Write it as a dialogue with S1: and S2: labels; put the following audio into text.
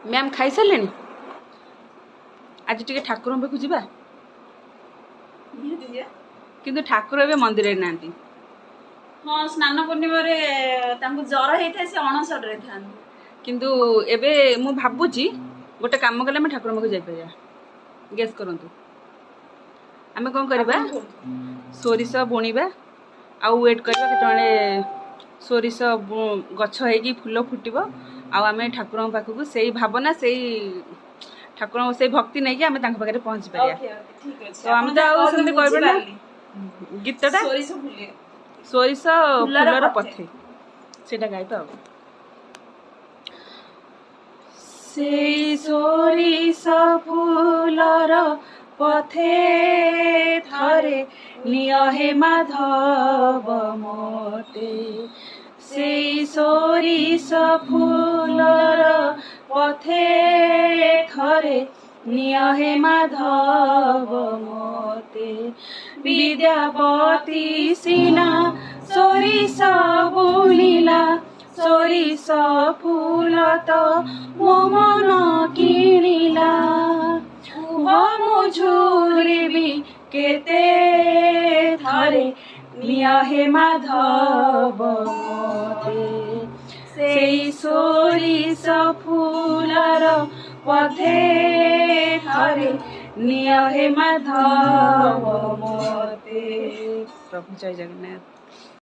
S1: Ma'am खाई सारे आज टी ठाकुर पाखु जा किंतु ठाकुर ए मंदिर ना
S2: हाँ स्नान पूर्णिमा जर होता है से अणसरे था
S1: किंतु एबे मु भाबुची गोटे काम कले आम ठाकुर पाखु जाइपर गेस करंतु आमे कौन करबा सोरिष बुणीबा आउ वेट करबा केतने सोरिष गछ होगी फूल फुटब आमे ठाकुर पाखक से भावना से ठाकुर से भक्ति नहीं कि आमे तांक पाखरे पहुंच पारिया तो आम तो आउे कहबे ना गीतटा सोरिष फूलर पथे सेटा गाइबा से सोरिष फूलर पथे थरे निय हे माधव मोते से सोरिष फूलर पथे थरे निय हे माधव मोते विद्यापति सिना सोरिष बुणिला सोरिष फूल तो मो मन किणिला मुझुरी केते थरे निय हे माधव मोते से सोरिष फूलर पथे थरे निय हे माधव मोते। प्रभु जय जगन्नाथ।